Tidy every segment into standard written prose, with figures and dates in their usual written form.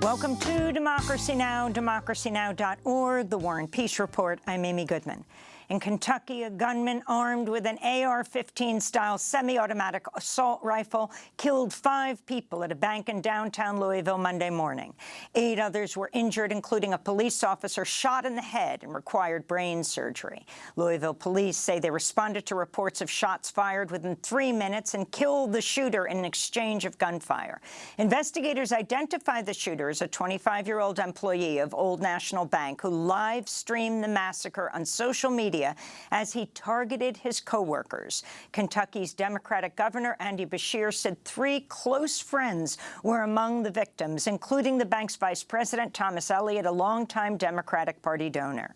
Welcome to Democracy Now!, democracynow.org, The War and Peace Report. I'm Amy Goodman. In Kentucky, a gunman armed with an AR-15-style semi-automatic assault rifle killed 5 people at a bank in downtown Louisville Monday morning. 8 others were injured, including a police officer shot in the head and required brain surgery. Louisville police say they responded to reports of shots fired within 3 minutes and killed the shooter in an exchange of gunfire. Investigators identified the shooter as a 25-year-old employee of Old National Bank who live-streamed the massacre on social media as he targeted his co-workers. Kentucky's Democratic Governor Andy Beshear said 3 close friends were among the victims, including the bank's vice president, Thomas Elliott, a longtime Democratic Party donor.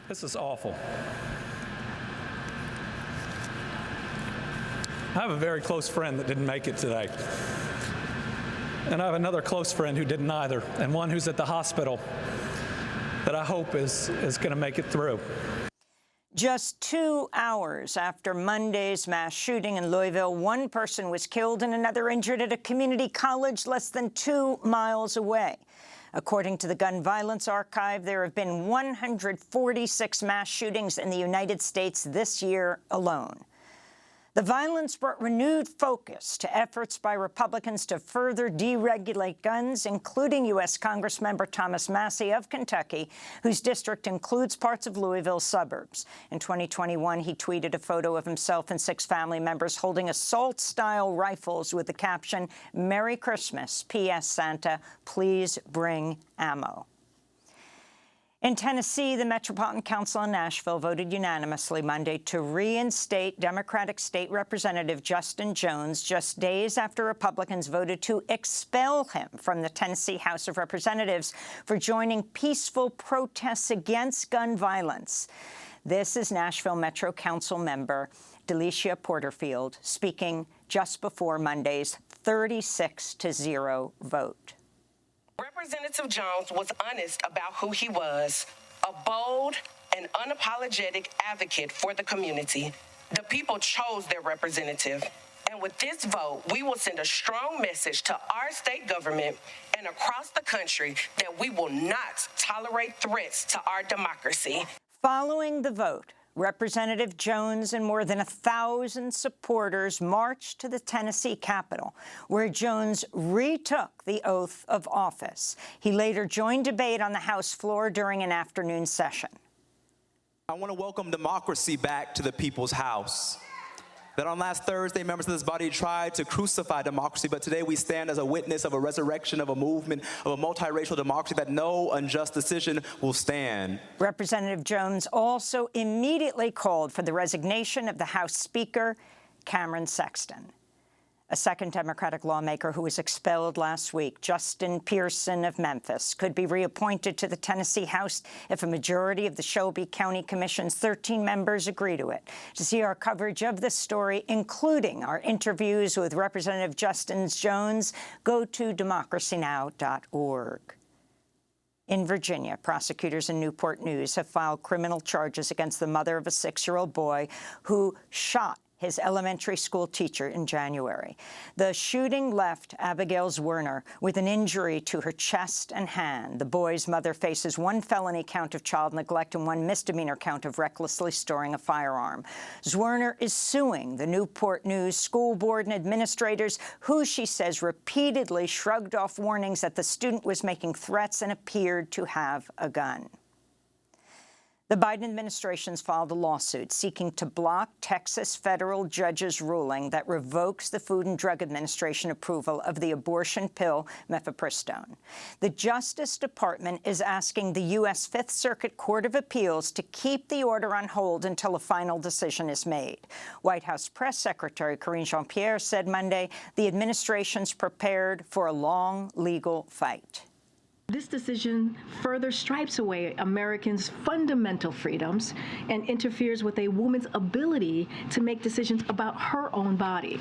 This is awful. I have a very close friend that didn't make it today. And I have another close friend who didn't either, and one who's at the hospital that I hope is going to make it through. Just 2 hours after Monday's mass shooting in Louisville, 1 person was killed and another injured at a community college less than 2 miles away. According to the Gun Violence Archive, there have been 146 mass shootings in the United States this year alone. The violence brought renewed focus to efforts by Republicans to further deregulate guns, including U.S. Congressmember Thomas Massie of Kentucky, whose district includes parts of Louisville's suburbs. In 2021, he tweeted a photo of himself and 6 family members holding assault-style rifles with the caption, "Merry Christmas, P.S. Santa, please bring ammo." In Tennessee, the Metropolitan Council in Nashville voted unanimously Monday to reinstate Democratic State Representative Justin Jones just days after Republicans voted to expel him from the Tennessee House of Representatives for joining peaceful protests against gun violence. This is Nashville Metro Council member Delicia Porterfield speaking just before Monday's 36-0 vote. Representative Jones was honest about who he was, a bold and unapologetic advocate for the community. The people chose their representative, and with this vote, we will send a strong message to our state government and across the country that we will not tolerate threats to our democracy. Following the vote, Representative Jones and more than 1,000 supporters marched to the Tennessee Capitol, where Jones retook the oath of office. He later joined debate on the House floor during an afternoon session. I want to welcome democracy back to the people's house. That on last Thursday, members of this body tried to crucify democracy, but today we stand as a witness of a resurrection of a movement of a multiracial democracy that no unjust decision will stand. Representative Jones also immediately called for the resignation of the House Speaker, Cameron Sexton. A second Democratic lawmaker who was expelled last week, Justin Pearson of Memphis, could be reappointed to the Tennessee House if a majority of the Shelby County Commission's 13 members agree to it. To see our coverage of this story, including our interviews with Representative Justin Jones, go to democracynow.org. In Virginia, prosecutors in Newport News have filed criminal charges against the mother of a 6-year-old boy who shot his elementary school teacher in January. The shooting left Abigail Zwerner with an injury to her chest and hand. The boy's mother faces 1 felony count of child neglect and 1 misdemeanor count of recklessly storing a firearm. Zwerner is suing the Newport News School Board and administrators, who she says repeatedly shrugged off warnings that the student was making threats and appeared to have a gun. The Biden administration's filed a lawsuit seeking to block Texas federal judge's ruling that revokes the Food and Drug Administration approval of the abortion pill mifepristone. The Justice Department is asking the U.S. Fifth Circuit Court of Appeals to keep the order on hold until a final decision is made. White House Press Secretary Karine Jean-Pierre said Monday the administration's prepared for a long legal fight. This decision further stripes away Americans' fundamental freedoms and interferes with a woman's ability to make decisions about her own body.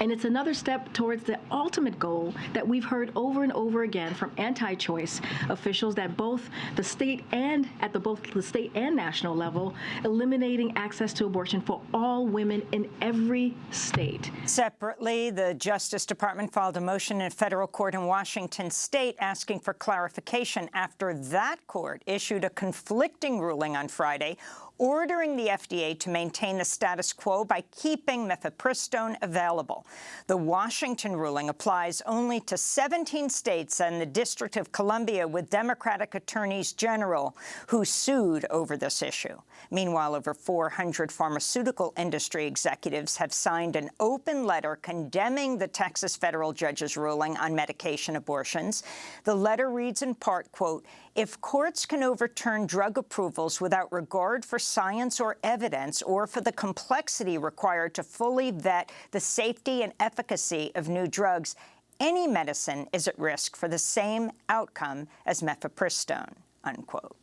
And it's another step towards the ultimate goal that we've heard over and over again from anti-choice officials that both the state and at both the state and national level, eliminating access to abortion for all women in every state. Separately, the Justice Department filed a motion in a federal court in Washington state asking for clarification after that court issued a conflicting ruling on Friday ordering the FDA to maintain the status quo by keeping mifepristone available. The Washington ruling applies only to 17 states and the District of Columbia with Democratic attorneys general who sued over this issue. Meanwhile, over 400 pharmaceutical industry executives have signed an open letter condemning the Texas federal judge's ruling on medication abortions. The letter reads in part, quote, "If courts can overturn drug approvals without regard for science or evidence or for the complexity required to fully vet the safety and efficacy of new drugs, any medicine is at risk for the same outcome as mifepristone," unquote.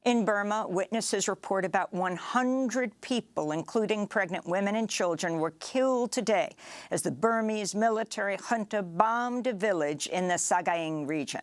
In Burma, witnesses report about 100 people, including pregnant women and children, were killed today as the Burmese military junta bombed a village in the Sagaing region.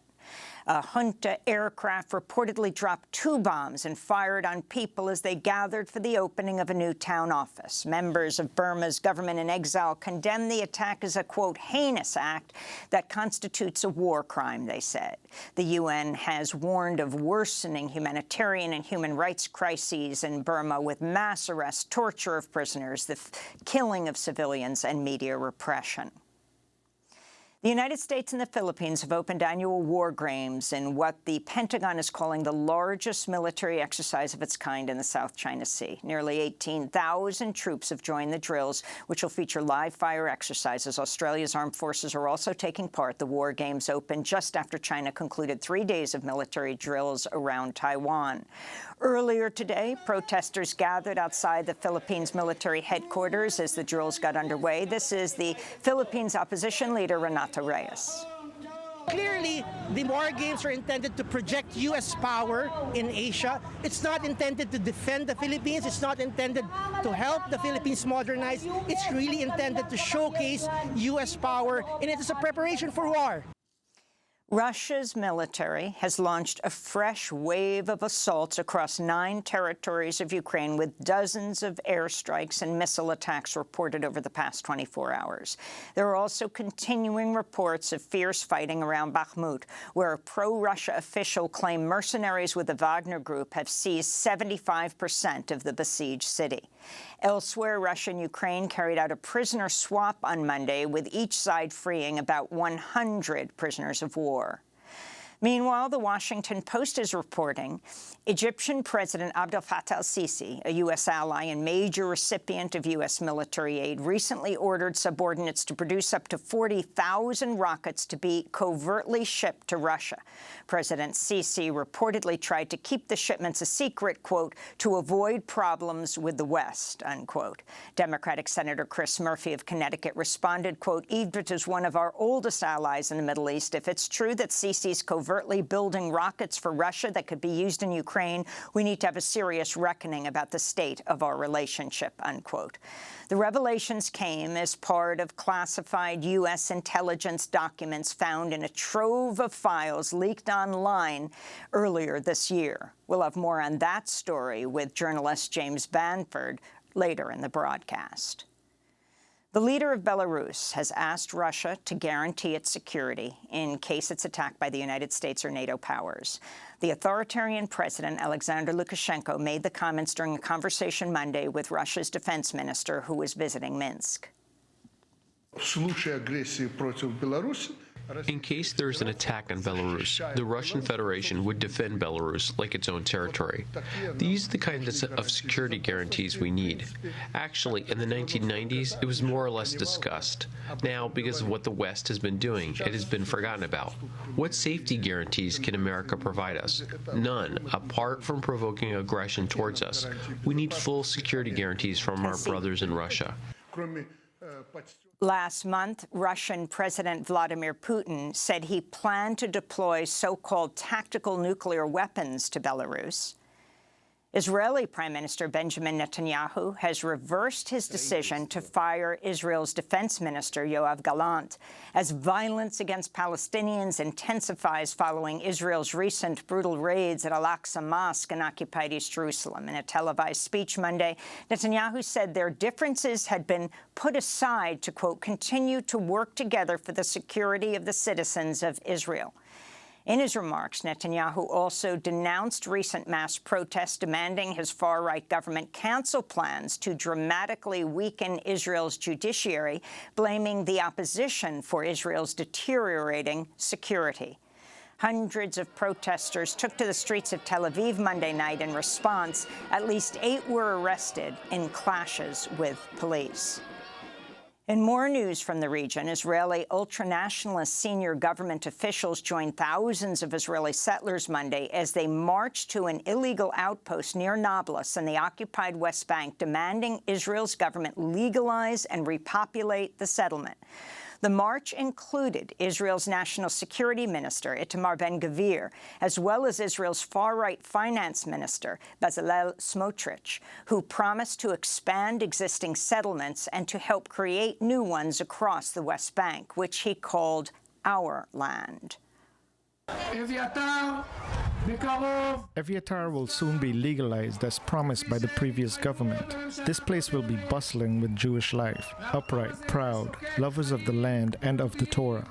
A junta aircraft reportedly dropped 2 bombs and fired on people as they gathered for the opening of a new town office. Members of Burma's government in exile condemned the attack as a, quote, heinous act that constitutes a war crime, they said. The UN has warned of worsening humanitarian and human rights crises in Burma with mass arrests, torture of prisoners, the killing of civilians, and media repression. The United States and the Philippines have opened annual war games in what the Pentagon is calling the largest military exercise of its kind in the South China Sea. Nearly 18,000 troops have joined the drills, which will feature live-fire exercises. Australia's armed forces are also taking part. The war games opened just after China concluded 3 days of military drills around Taiwan. Earlier today, protesters gathered outside the Philippines military headquarters as the drills got underway. This is the Philippines opposition leader, Renato Reyes. Clearly, the war games are intended to project U.S. power in Asia. It's not intended to defend the Philippines. It's not intended to help the Philippines modernize. It's really intended to showcase U.S. power, and it is a preparation for war. Russia's military has launched a fresh wave of assaults across 9 territories of Ukraine, with dozens of airstrikes and missile attacks reported over the past 24 hours. There are also continuing reports of fierce fighting around Bakhmut, where a pro-Russia official claimed mercenaries with the Wagner Group have seized 75% of the besieged city. Elsewhere, Russia and Ukraine carried out a prisoner swap on Monday, with each side freeing about 100 prisoners of war. Meanwhile, the Washington Post is reporting Egyptian President Abdel Fattah al-Sisi, a U.S. ally and major recipient of U.S. military aid, recently ordered subordinates to produce up to 40,000 rockets to be covertly shipped to Russia. President Sisi reportedly tried to keep the shipments a secret, quote, to avoid problems with the West, unquote. Democratic Senator Chris Murphy of Connecticut responded, quote, Egypt is one of our oldest allies in the Middle East. If it's true that Sisi's covertly building rockets for Russia that could be used in Ukraine, we need to have a serious reckoning about the state of our relationship, unquote. The revelations came as part of classified U.S. intelligence documents found in a trove of files leaked online earlier this year. We'll have more on that story with journalist James Banford later in the broadcast. The leader of Belarus has asked Russia to guarantee its security in case it's attacked by the United States or NATO powers. The authoritarian president, Alexander Lukashenko, made the comments during a conversation Monday with Russia's defense minister, who was visiting Minsk. In case there's an attack on Belarus, the Russian Federation would defend Belarus like its own territory. These are the kinds of security guarantees we need. Actually, in the 1990s, it was more or less discussed. Now, because of what the West has been doing, it has been forgotten about. What safety guarantees can America provide us? None, apart from provoking aggression towards us. We need full security guarantees from our brothers in Russia. Last month, Russian President Vladimir Putin said he planned to deploy so-called tactical nuclear weapons to Belarus. Israeli Prime Minister Benjamin Netanyahu has reversed his decision to fire Israel's defense minister, Yoav Gallant, as violence against Palestinians intensifies following Israel's recent brutal raids at Al-Aqsa Mosque in occupied East Jerusalem. In a televised speech Monday, Netanyahu said their differences had been put aside to, quote, continue to work together for the security of the citizens of Israel. In his remarks, Netanyahu also denounced recent mass protests demanding his far-right government cancel plans to dramatically weaken Israel's judiciary, blaming the opposition for Israel's deteriorating security. Hundreds of protesters took to the streets of Tel Aviv Monday night in response. At least 8 were arrested in clashes with police. In more news from the region, Israeli ultranationalist senior government officials joined thousands of Israeli settlers Monday as they marched to an illegal outpost near Nablus in the occupied West Bank, demanding Israel's government legalize and repopulate the settlement. The march included Israel's National Security Minister, Itamar Ben-Gvir, as well as Israel's far-right finance minister, Bezalel Smotrich, who promised to expand existing settlements and to help create new ones across the West Bank, which he called our land. Eviatar will soon be legalized as promised by the previous government. This place will be bustling with Jewish life, upright, proud, lovers of the land and of the Torah.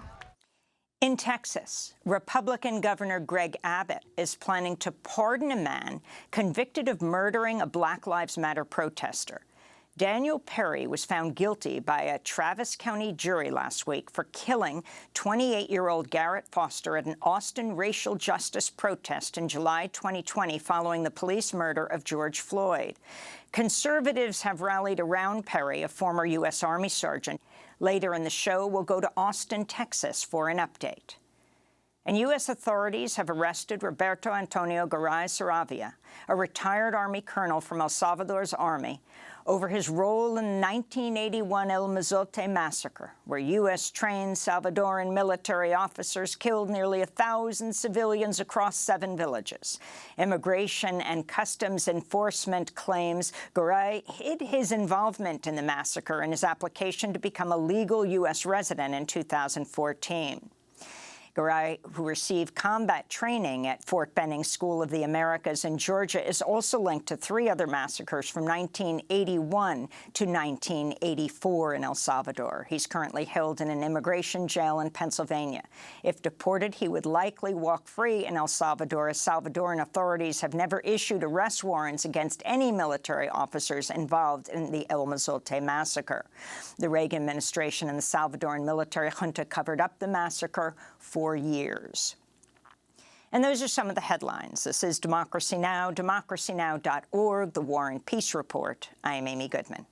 In Texas, Republican Governor Greg Abbott is planning to pardon a man convicted of murdering a Black Lives Matter protester. Daniel Perry was found guilty by a Travis County jury last week for killing 28-year-old Garrett Foster at an Austin racial justice protest in July 2020 following the police murder of George Floyd. Conservatives have rallied around Perry, a former U.S. Army sergeant. Later in the show, we'll go to Austin, Texas for an update. And U.S. authorities have arrested Roberto Antonio Garay Saravia, a retired Army colonel from El Salvador's Army, over his role in the 1981 El Mozote massacre, where U.S.-trained Salvadoran military officers killed nearly 1,000 civilians across 7 villages. Immigration and Customs Enforcement claims Garay hid his involvement in the massacre in his application to become a legal U.S. resident in 2014. Garay, who received combat training at Fort Benning School of the Americas in Georgia, is also linked to 3 other massacres from 1981 to 1984 in El Salvador. He's currently held in an immigration jail in Pennsylvania. If deported, he would likely walk free in El Salvador, as Salvadoran authorities have never issued arrest warrants against any military officers involved in the El Mozote massacre. The Reagan administration and the Salvadoran military junta covered up the massacre for years. And those are some of the headlines. This is Democracy Now!, democracynow.org, the War and Peace Report. I am Amy Goodman.